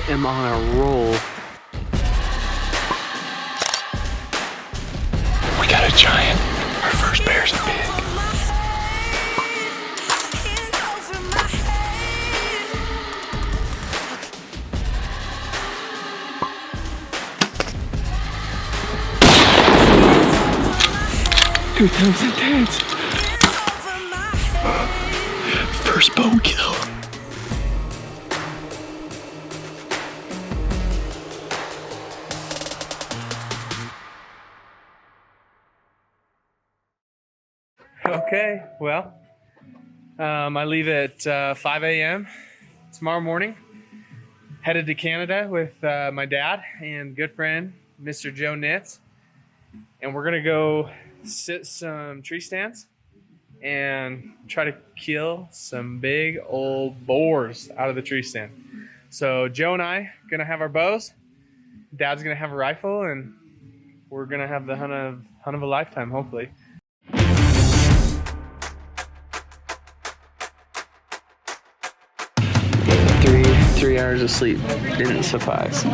am on a roll. We got a giant. Our first bear's a pig. Dude, that was intense. First bone kill. Okay, well, I leave at 5 a.m. tomorrow morning. Headed to Canada with my dad and good friend, Mr. Joe Nitz. And we're gonna go sit some tree stands and try to kill some big old boars out of the tree stand. So Joe and I gonna have our bows. Dad's gonna have a rifle, and we're gonna have the hunt of a lifetime, hopefully. 3 hours of sleep didn't suffice.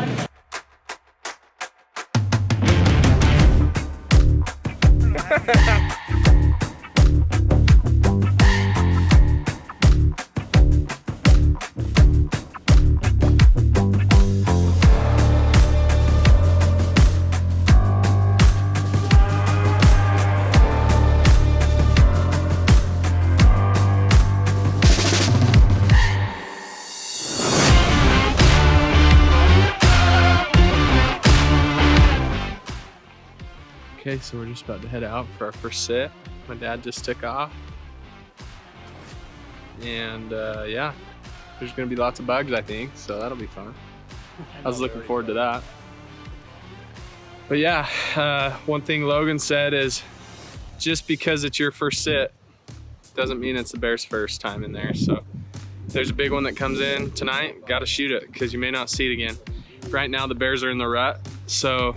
Okay, so we're just about to head out for our first sit. My dad just took off. And yeah, there's gonna be lots of bugs, I think, so that'll be fun. I was looking forward to that. But yeah, one thing Logan said is just because it's your first sit doesn't mean it's the bear's first time in there. So if there's a big one that comes in tonight, gotta shoot it because you may not see it again. Right now the bears are in the rut, so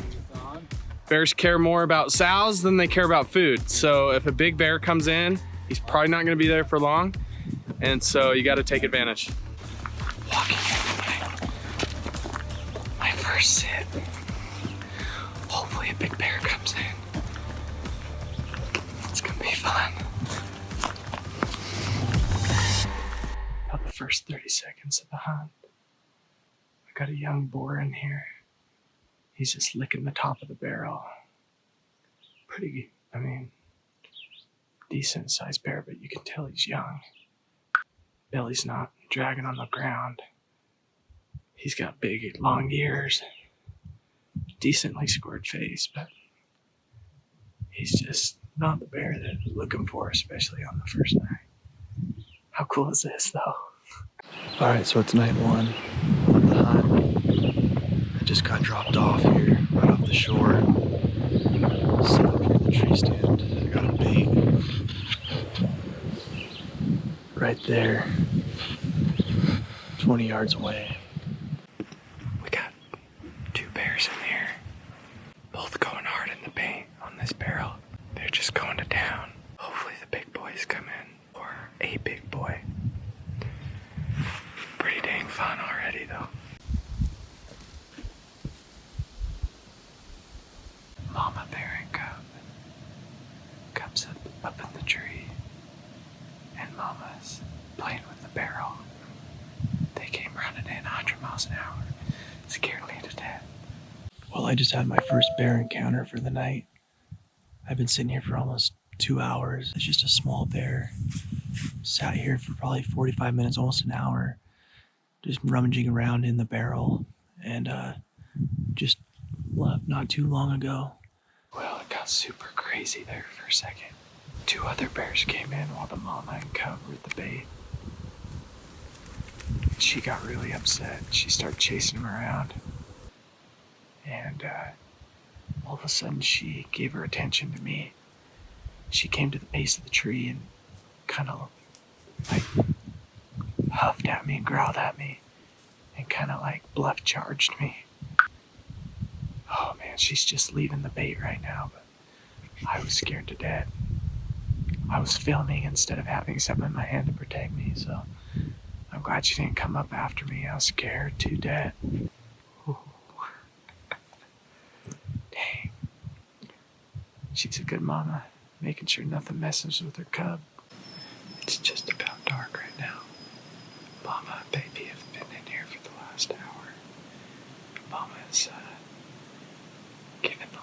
bears care more about sows than they care about food. So if a big bear comes in, he's probably not gonna be there for long. And so you gotta take advantage. Walking into my first sit. Hopefully a big bear comes in. It's gonna be fun. About the first 30 seconds of the hunt. I got a young boar in here. He's just licking the top of the barrel. Pretty, I mean, decent sized bear, but you can tell he's young. Belly's not dragging on the ground. He's got big, long ears. Decently scored face, but he's just not the bear that we're looking for, especially on the first night. How cool is this, though? All right, so it's night one of the hunt. I just got dropped off here, right off the shore. Sit up here in the tree stand. I got a bait right there, 20 yards away. We got 2 bears in here, both going hard in the paint on this barrel. They're just going to town. Hopefully the big boys come in, or a big boy. Pretty dang fun already, though. Mama bear and cub. Cub's up in the tree, and Mama's playing with the barrel. They came running in 100 miles an hour, scared me to death. Well, I just had my first bear encounter for the night. I've been sitting here for almost 2 hours. It's just a small bear. Sat here for probably 45 minutes, almost an hour, just rummaging around in the barrel, and just left not too long ago. Well, it got super crazy there for a second. 2 other bears came in while the mama and cub were at the bait. She got really upset. She started chasing him around. And all of a sudden she gave her attention to me. She came to the base of the tree and kind of like huffed at me and growled at me and kind of like bluff charged me. Oh man, she's just leaving the bait right now, but I was scared to death. I was filming instead of having something in my hand to protect me, so I glad she didn't come up after me. I was scared to death. Ooh. Dang. She's a good mama, making sure nothing messes with her cub. It's just about dark right now. Mama and baby have been in here for the last hour. Mama is giving the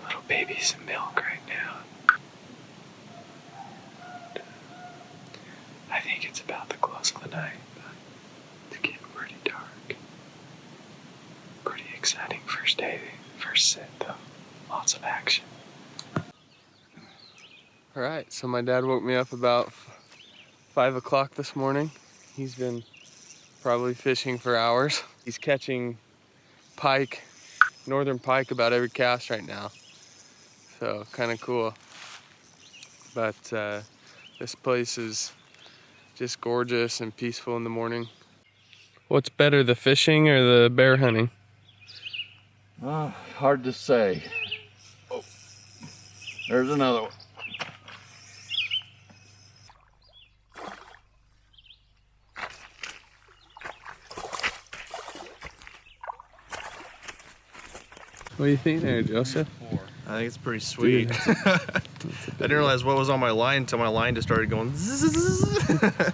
little baby some milk right now. I think it's about the close of the night, but it's getting pretty dark. Pretty exciting first day, first sit though. Lots of action. All right, so my dad woke me up about 5 o'clock this morning. He's been probably fishing for hours. He's catching pike, northern pike, about every cast right now. So kind of cool. But this place is just gorgeous and peaceful in the morning. What's better, the fishing or the bear hunting? Hard to say. Oh, there's another one. What do you think there, Joseph? I think it's pretty sweet. I didn't realize what was on my line until my line just started going zzz.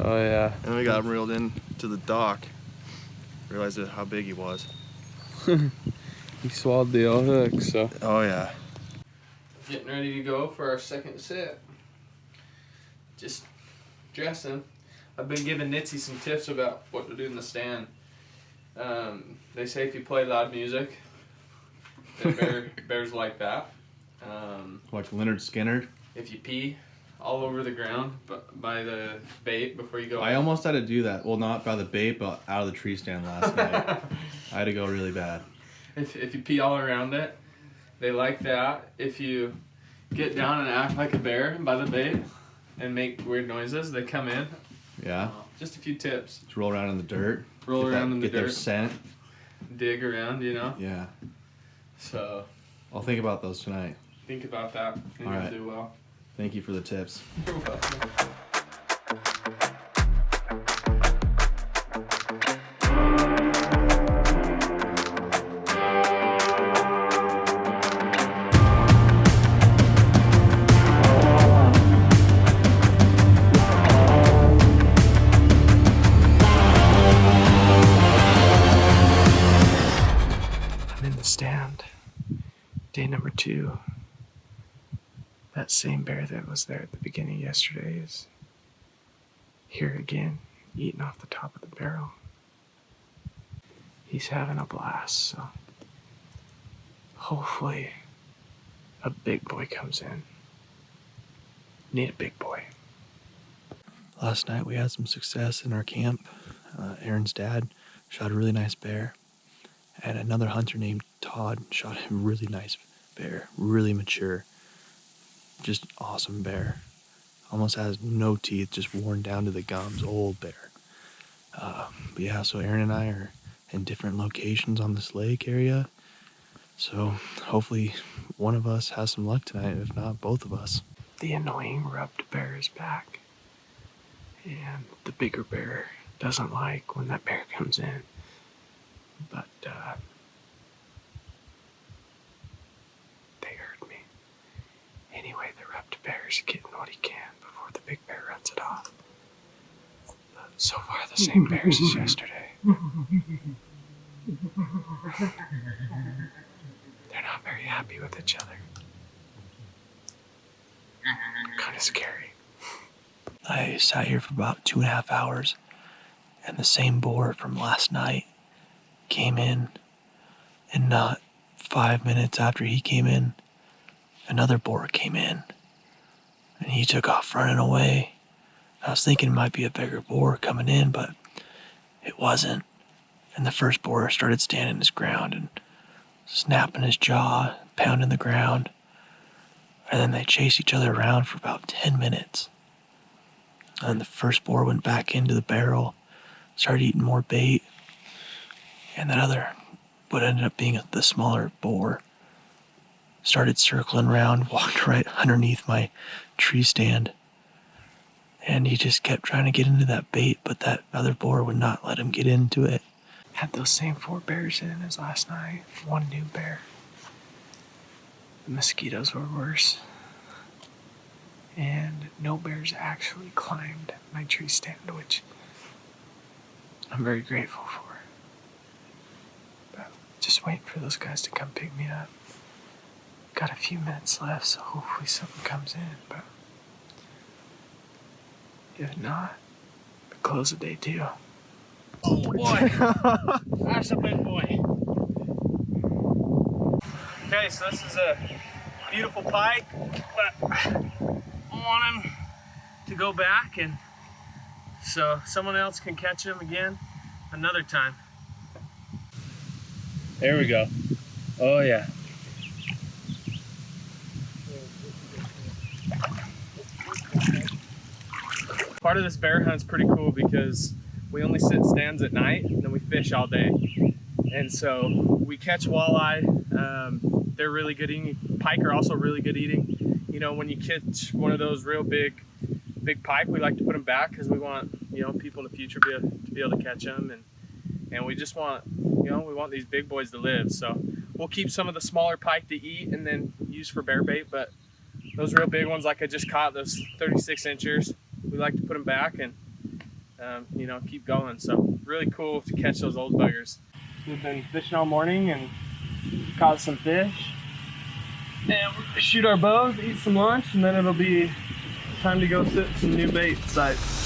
Oh yeah. And we got him reeled in to the dock. Realized how big he was. He swallowed the old hook, so. Oh yeah. Getting ready to go for our second sit. Just dressing. I've been giving Nitzy some tips about what to do in the stand. They say if you play loud music, bears like that. Like Leonard Skinner. If you pee all over the ground by the bait before you go I out. almost had to do that. Well, not by the bait, but out of the tree stand last night. I had to go really bad. If you pee all around it, they like that. If you get down and act like a bear by the bait and make weird noises, they come in. Yeah. Just a few tips. Just roll around in the dirt. Roll around in the Get their dirt. scent. Dig around, you know? Yeah. So I'll think about those tonight. think about that and All you'll right. do well. Thank you for the tips. You're welcome. I'm in the stand. Day number 2. That same bear that was there at the beginning yesterday is here again, eating off the top of the barrel. He's having a blast, so hopefully a big boy comes in. Need a big boy. Last night we had some success in our camp. Aaron's dad shot a really nice bear, and another hunter named Todd shot a really nice bear, really mature, just awesome bear. Almost has no teeth, just worn down to the gums, old bear. But yeah, so Aaron and I are in different locations on this lake area, so hopefully one of us has some luck tonight, if not both of us. The annoying rubbed bear is back, and the bigger bear doesn't like when that bear comes in, but they heard me. Anyway, the rubbed bear is getting what he can before the big bear runs it off. So far, the same bears as yesterday. They're not very happy with each other. Kind of scary. I sat here for about 2.5 hours, and the same boar from last night came in, and not 5 minutes after he came in, another boar came in, and he took off running away. I was thinking it might be a bigger boar coming in, but it wasn't. And the first boar started standing his ground and snapping his jaw, pounding the ground. And then they chased each other around for about 10 minutes. And the first boar went back into the barrel, started eating more bait. And that other, what ended up being the smaller boar, started circling around, walked right underneath my tree stand. And he just kept trying to get into that bait, but that other boar would not let him get into it. Had those same 4 bears in as last night. 1 new bear. The mosquitoes were worse. And no bears actually climbed my tree stand, which I'm very grateful for. But just waiting for those guys to come pick me up. Got a few minutes left, so hopefully something comes in, but if not, we close the day too. Oh boy, that's a big boy. Okay, so this is a beautiful pike, but I want him to go back, and so someone else can catch him again another time. There we go. Oh yeah. Part of this bear hunt's pretty cool because we only sit stands at night and then we fish all day. And so we catch walleye. They're really good eating. Pike are also really good eating. You know, when you catch one of those real big pike, we like to put them back because we want, you know, people in the future to be able to catch them. And we just want, you know, we want these big boys to live. So we'll keep some of the smaller pike to eat and then use for bear bait. But those real big ones, like I just caught, those 36 inchers, we like to put them back and, you know, keep going. So really cool to catch those old buggers. We've been fishing all morning and caught some fish. And we're gonna shoot our bows, eat some lunch, and then it'll be time to go sit some new bait sites.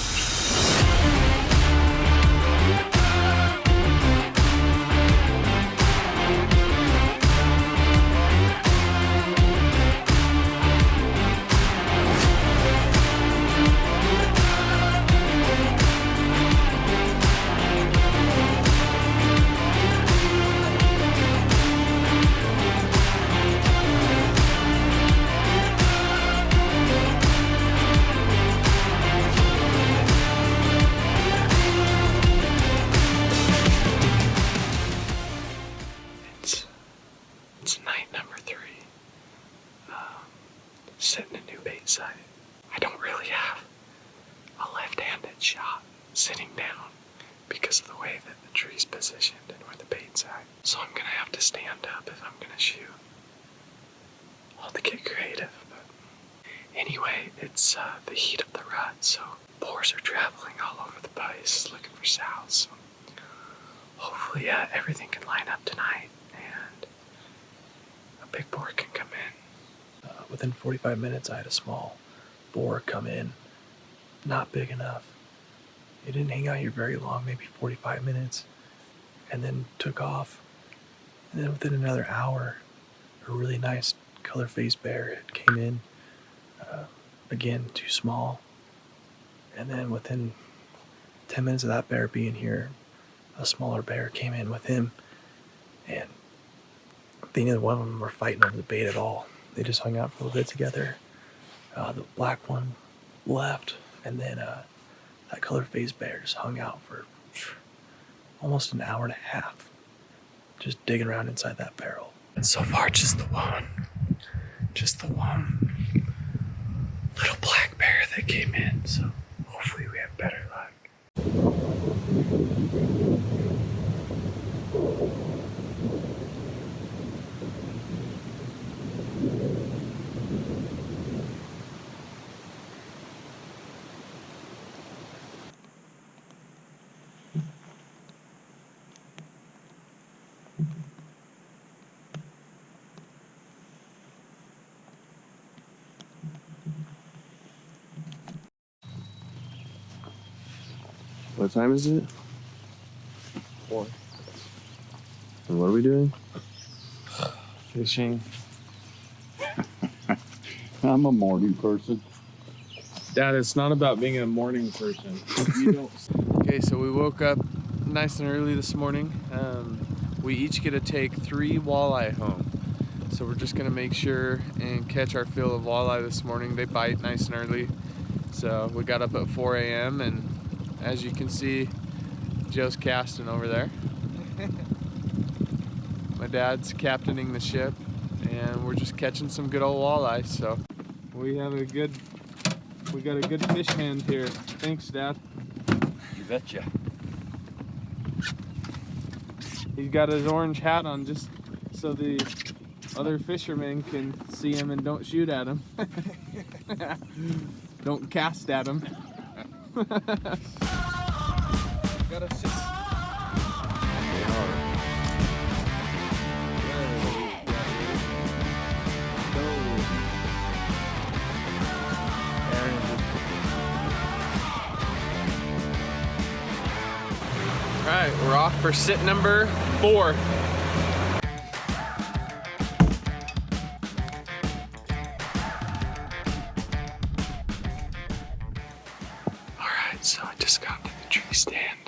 It's night number 3. Setting a new bait site. I don't really have a left-handed shot sitting down because of the way that the tree's positioned and where the bait's at. So I'm gonna have to stand up if I'm gonna shoot. I'll have to get creative, but anyway, it's the heat of the rut, so boars are traveling all over the place looking for sows. So hopefully everything can line up tonight and a big boar can come in. Within 45 minutes, I had a small boar come in, not big enough. He didn't hang out here very long, maybe 45 minutes, and then took off. And then within another hour, a really nice color-faced bear came in. Again, too small. And then within 10 minutes of that bear being here, a smaller bear came in with him, and neither one of them were fighting over the bait at all. They just hung out for a little bit together. The black one left, and then that color-faced bear just hung out for almost an hour and a half, just digging around inside that barrel. And so far, just the one little black bear that came in. So hopefully we have better luck. What time is it? 4. And what are we doing? Fishing. I'm a morning person. Dad, it's not about being a morning person. You don't. Okay, so we woke up nice and early this morning. We each get to take 3 walleye home. So we're just gonna make sure and catch our fill of walleye this morning. They bite nice and early. So we got up at 4 a.m. and as you can see, Joe's casting over there. My dad's captaining the ship and we're just catching some good old walleye. So we have a good We got a good fish hand here. Thanks, Dad. You betcha. He's got his orange hat on just so the other fishermen can see him and don't shoot at him. Don't cast at him. Got a six. All right, we're off for sit number 4. Alright, so I just got to the tree stand.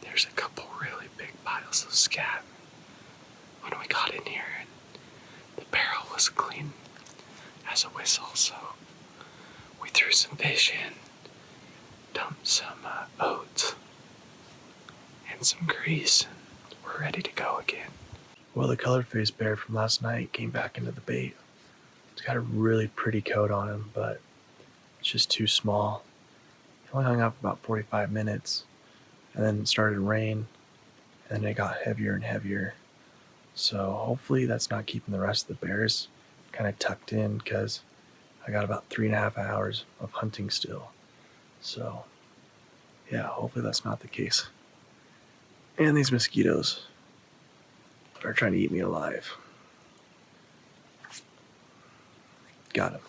There's a couple really big piles of scat. When we got in here, the barrel was clean as a whistle, so we threw some fish in, dumped some oats, and some grease, and we're ready to go again. Well, the color-faced bear from last night came back into the bait. It's got a really pretty coat on him, but it's just too small. He only hung out for about 45 minutes, and then it started to rain, and then it got heavier and heavier. So hopefully that's not keeping the rest of the bears kind of tucked in, because I got about 3.5 hours of hunting still. So yeah, hopefully that's not the case. And these mosquitoes are trying to eat me alive. Got him.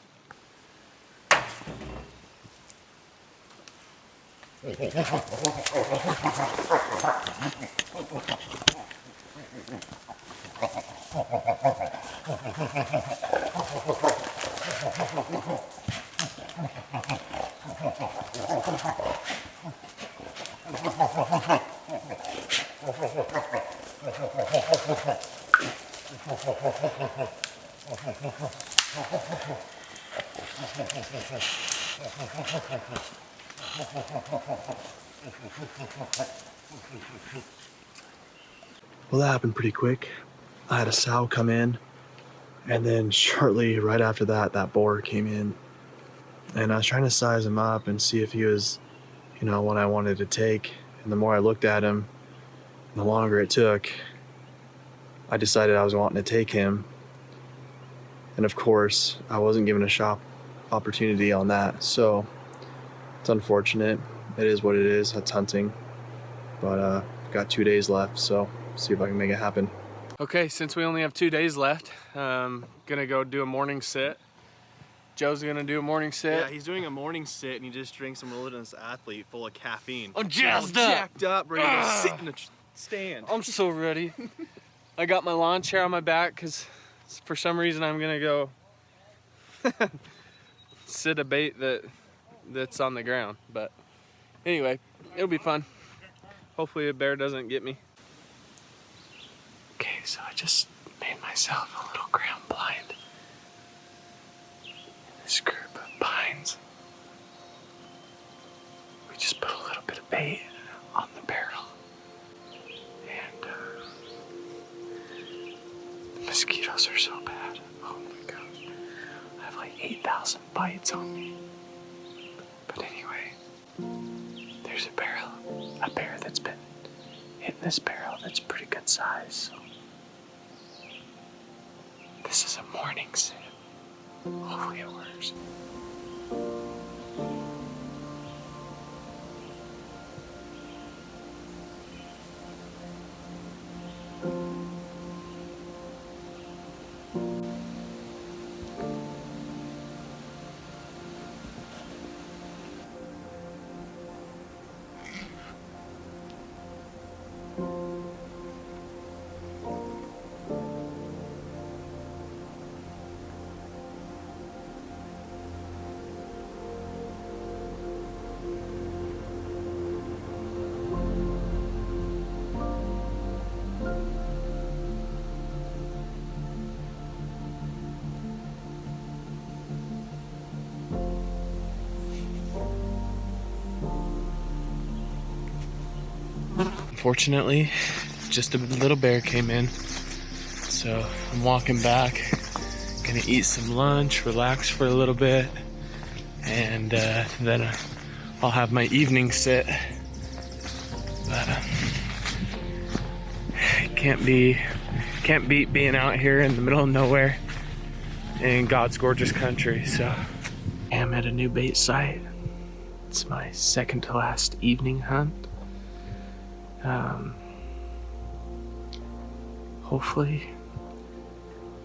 Well, that happened pretty quick. I had a sow come in, and then shortly right after that, that boar came in. And I was trying to size him up and see if he was, what I wanted to take. And the more I looked at him, the longer it took, I decided I was wanting to take him. And of course, I wasn't given a shot opportunity on that. So it's unfortunate. It is what it is. That's hunting. But got 2 days left, so see if I can make it happen. Okay, since we only have 2 days left, gonna go do a morning sit. Joe's gonna do a morning sit. Yeah, he's doing a morning sit and he just drinks some Wilderness Athlete full of caffeine. I'm jazzed All up. jacked up, ready to sit in the stand. I'm so ready. I got my lawn chair on my back because for some reason I'm gonna go sit a bait that's on the ground. But anyway, it'll be fun. Hopefully a bear doesn't get me. Okay, so I just made myself a little ground blind. This group of pines. We just put a little bit of bait on the barrel. And the mosquitoes are so bad. Oh my gosh. I have like 8,000 bites on me. But anyway, there's a bear that's been hitting this barrel that's pretty good size. So this is a morning sit. Hopefully it works. Unfortunately, just a little bear came in, so I'm walking back, gonna eat some lunch, relax for a little bit, and then I'll have my evening sit. But can't beat being out here in the middle of nowhere in God's gorgeous country. So I'm at a new bait site. It's my second to last evening hunt. Hopefully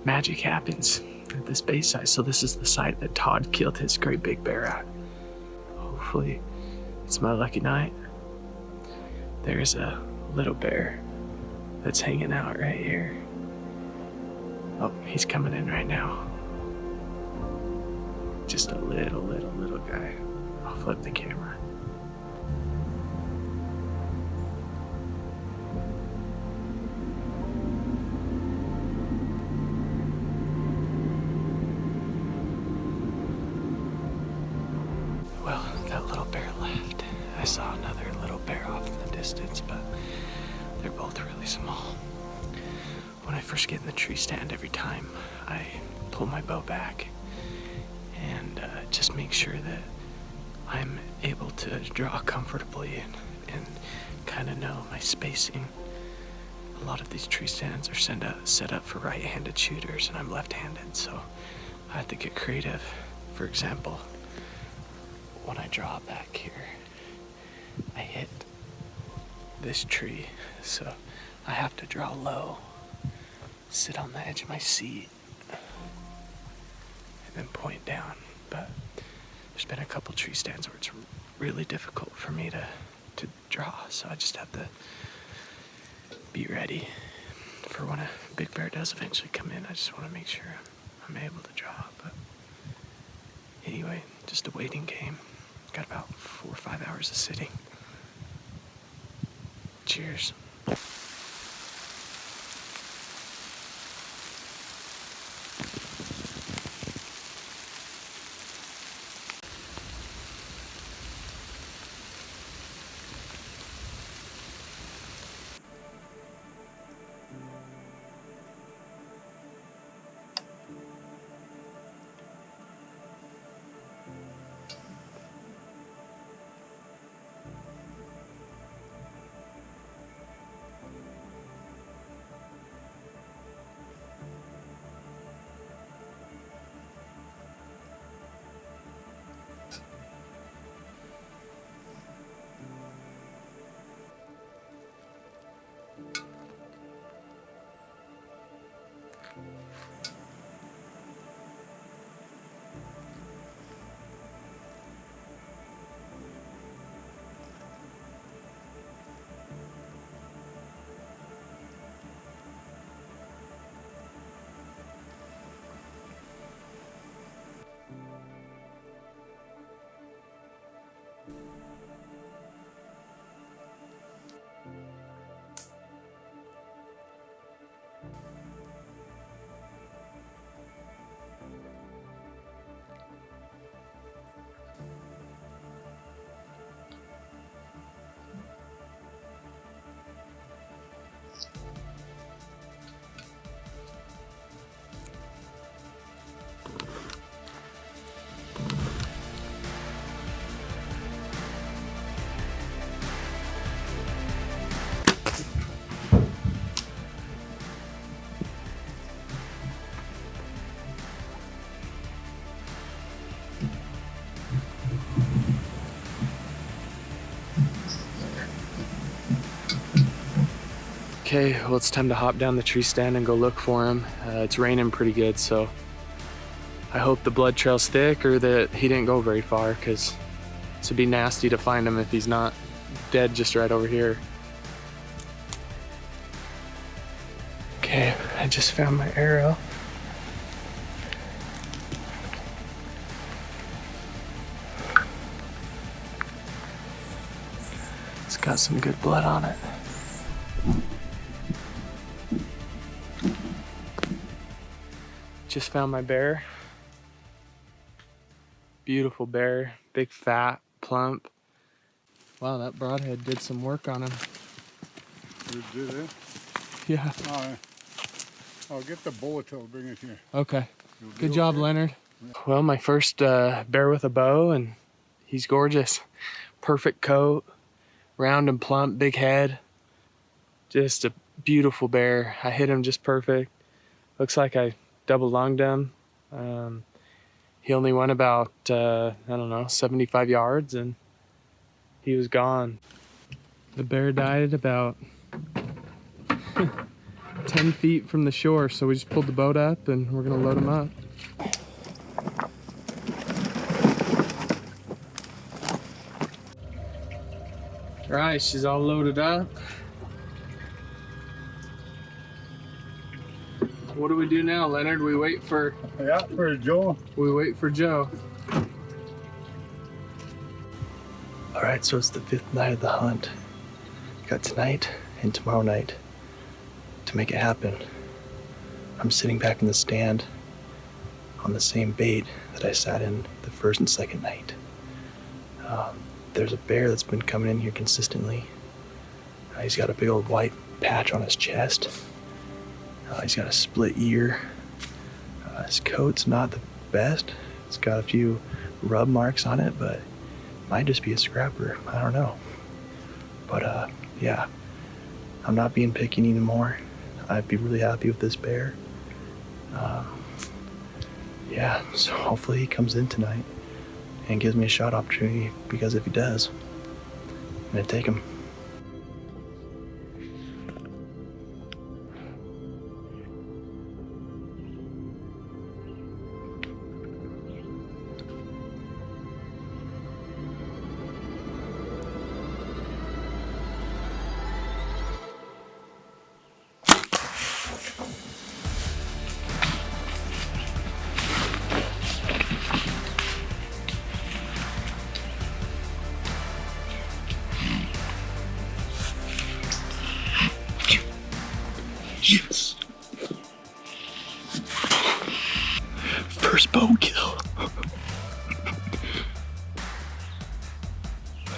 magic happens at this bait site. So this is the site that Todd killed his great big bear at. Hopefully it's my lucky night. There's a little bear that's hanging out right here. Oh, he's coming in right now. Just a little guy. I'll flip the camera. Well, that little bear left. I saw another little bear off in the distance, but they're both really small. When I first get in the tree stand, every time I pull my bow back and just make sure that I'm able to draw comfortably and kind of know my spacing. A lot of these tree stands are set up for right-handed shooters, and I'm left-handed, so I have to get creative. For example, when I draw back here, I hit this tree, so I have to draw low, sit on the edge of my seat, and then point down. But there's been a couple tree stands where it's really difficult for me to draw, so I just have to be ready for when a big bear does eventually come in. I just want to make sure I'm able to draw. But anyway, just a waiting game. Got about 4 or 5 hours of sitting. Cheers. Okay, well, it's time to hop down the tree stand and go look for him. It's raining pretty good, so I hope the blood trail's thick or that he didn't go very far, because this would be nasty to find him if he's not dead just right over here. Okay, I just found my arrow. It's got some good blood on it. Just found my bear. Beautiful bear, big, fat, plump. Wow, that broadhead did some work on him. You did it? Yeah. I'll get the bullet. I'll bring it here. Okay. You'll be Good job, okay? Leonard. Well, my first bear with a bow, and he's gorgeous. Perfect coat, round and plump, big head. Just a beautiful bear. I hit him just perfect. Looks like I double lunged him. He only went about, I don't know, 75 yards, and he was gone. The bear died about 10 feet from the shore, so we just pulled the boat up and we're gonna load him up. All right, she's all loaded up. What do we do now, Leonard? We wait for Joe. We wait for Joe. All right, so it's the 5th night of the hunt. Got tonight and tomorrow night to make it happen. I'm sitting back in the stand on the same bait that I sat in the first and second night. There's a bear that's been coming in here consistently. He's got a big old white patch on his chest. He's got a split ear. His coat's not the best. It's got a few rub marks on it, but might just be a scrapper. I don't know. But yeah, I'm not being picky anymore. I'd be really happy with this bear. Yeah, so hopefully he comes in tonight and gives me a shot opportunity, because if he does, I'm gonna take him. Yes! First bone kill. I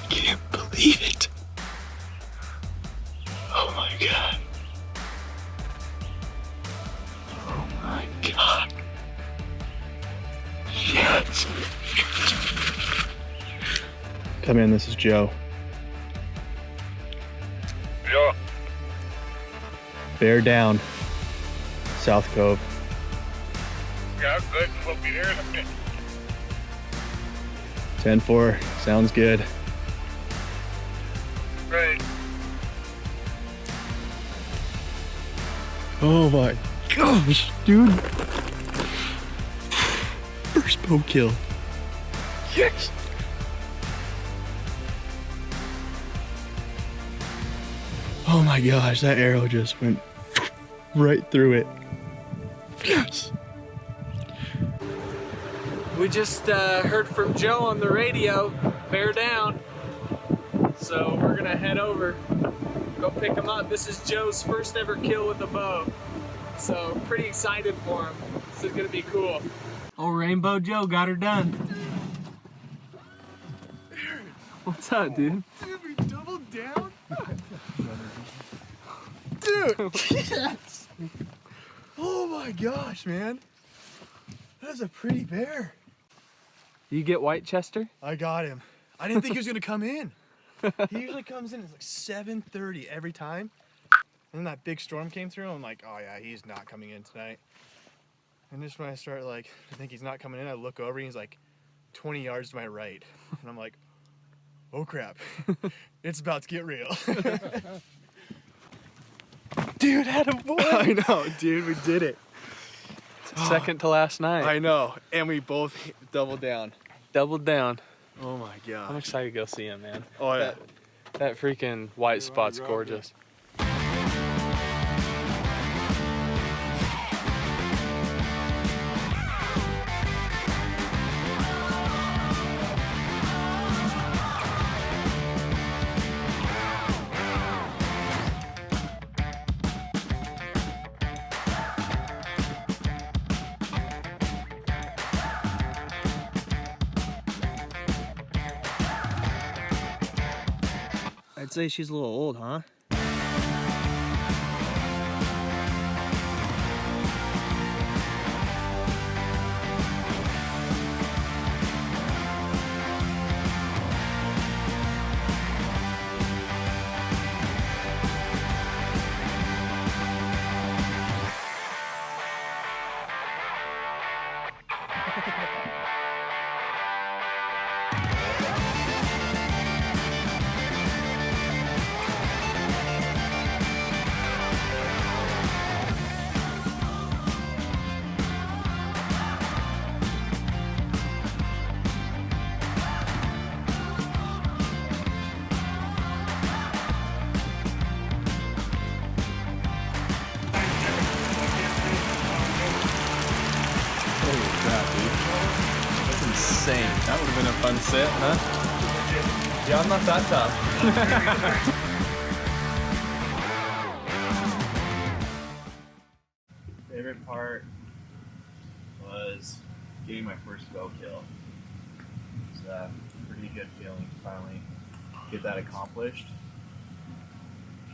can't believe it. Oh my god. Oh my god. Yes! Come in, this is Joe. Yeah. Bear down. South Cove. Yeah, good. We'll be there in a minute. 10-4. Sounds good. Right. Oh my gosh, dude. First bow kill. Yes! Oh my gosh, that arrow just went right through it. Yes! We just heard from Joe on the radio, bear down. So we're gonna head over, go pick him up. This is Joe's first ever kill with a bow. So pretty excited for him. This is gonna be cool. Oh, Rainbow Joe got her done. What's up, dude? Dude, we doubled down? Dude, yes! Oh my gosh, man. That is a pretty bear. You get White Chester? I got him. I didn't think he was gonna come in. He usually comes in at like 7:30 every time. And then that big storm came through, I'm like, oh yeah, he's not coming in tonight. And just when I start I think he's not coming in, I look over and he's like 20 yards to my right. And I'm like, oh crap, it's about to get real. Dude, had a boy. I know, dude, we did it. Second to last night. I know, and we both doubled down. Doubled down. Oh my god. I'm excited to go see him, man. Oh yeah. That freaking white spot's gorgeous. I'd say she's a little old, huh? insane. That would have been a fun sit, huh? Yeah, I'm not that tough. Favorite part was getting my first bow kill. It was a pretty good feeling to finally get that accomplished.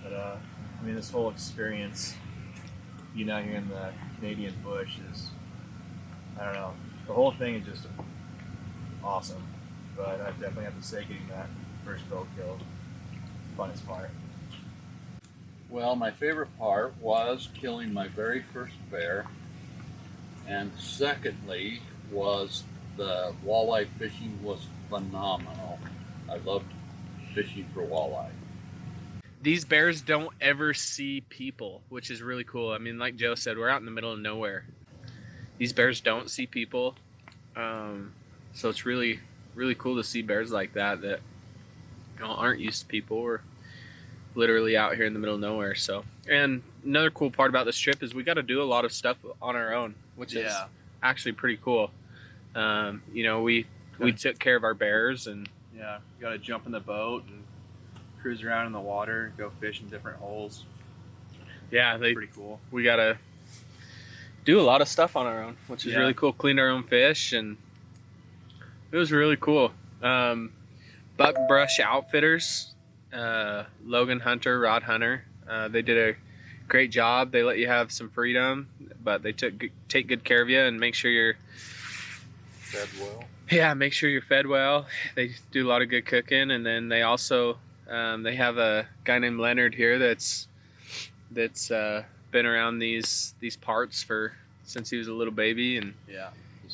But I mean, this whole experience, being out here in the Canadian bush is, I don't know, the whole thing is just awesome. But I definitely have to say getting that first bow kill was the funnest part. Well, my favorite part was killing my very first bear, and secondly was the walleye fishing was phenomenal. I loved fishing for walleye. These bears don't ever see people, which is really cool. I mean, like Joe said, we're out in the middle of nowhere. These bears don't see people, so it's really, really cool to see bears like that aren't used to people. We're literally out here in the middle of nowhere. So, and another cool part about this trip is we got to do a lot of stuff on our own, which is actually pretty cool. You know, we took care of our bears, and You got to jump in the boat and cruise around in the water, go fish in different holes. Pretty cool. We got to do a lot of stuff on our own, which is really cool. Clean our own fish, and it was really cool. Buckbrush Outfitters, Logan Hunter, Rod Hunter, they did a great job. They let you have some freedom, but they take good care of you and make sure you're Fed well. Yeah, make sure you're fed well. They do a lot of good cooking, and then they also they have a guy named Leonard here that's been around these parts since he was a little baby, and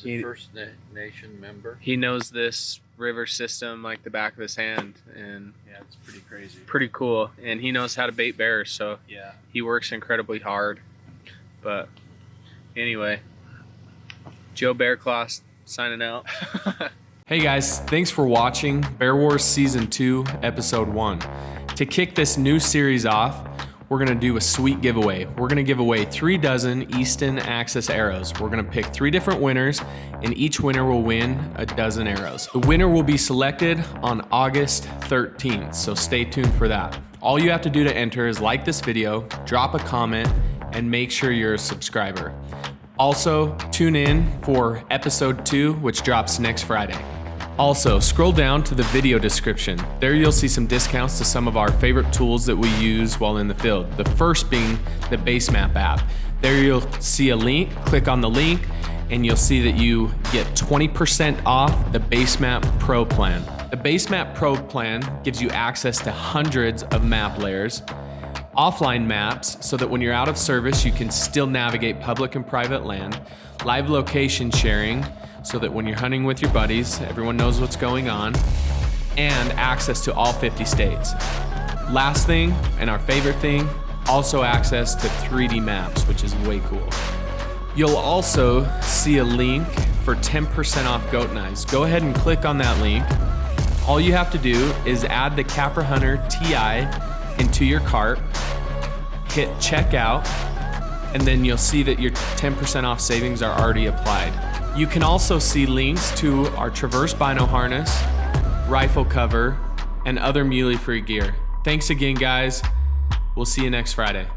He's a First Nation member. he knows this river system like the back of his hand, and It's pretty crazy. pretty cool. And he knows how to bait bears, so Yeah. he works incredibly hard. But anyway, Joe Bearclaw signing out. Hey guys, thanks for watching Bear Wars Season 2, Episode 1. To kick this new series off, we're gonna do a sweet giveaway. We're gonna give away 3 dozen Easton Axis arrows. We're gonna pick 3 different winners, and each winner will win a dozen arrows. The winner will be selected on August 13th, so stay tuned for that. All you have to do to enter is like this video, drop a comment, and make sure you're a subscriber. Also, tune in for Episode 2, which drops next Friday. Also, scroll down to the video description. There you'll see some discounts to some of our favorite tools that we use while in the field. The first being the Basemap app. There you'll see a link, click on the link, and you'll see that you get 20% off the Basemap Pro plan. The Basemap Pro plan gives you access to hundreds of map layers, offline maps so that when you're out of service you can still navigate public and private land, live location sharing so that when you're hunting with your buddies everyone knows what's going on, and access to all 50 states. Last thing, and our favorite thing, also access to 3D maps, which is way cool. You'll also see a link for 10% off goat knives. Go ahead and click on that link. All you have to do is add the Capra Hunter TI into your cart, hit checkout, and then you'll see that your 10% off savings are already applied. You can also see links to our Traverse Bino harness, rifle cover, and other Muley free gear. Thanks again, guys. We'll see you next Friday.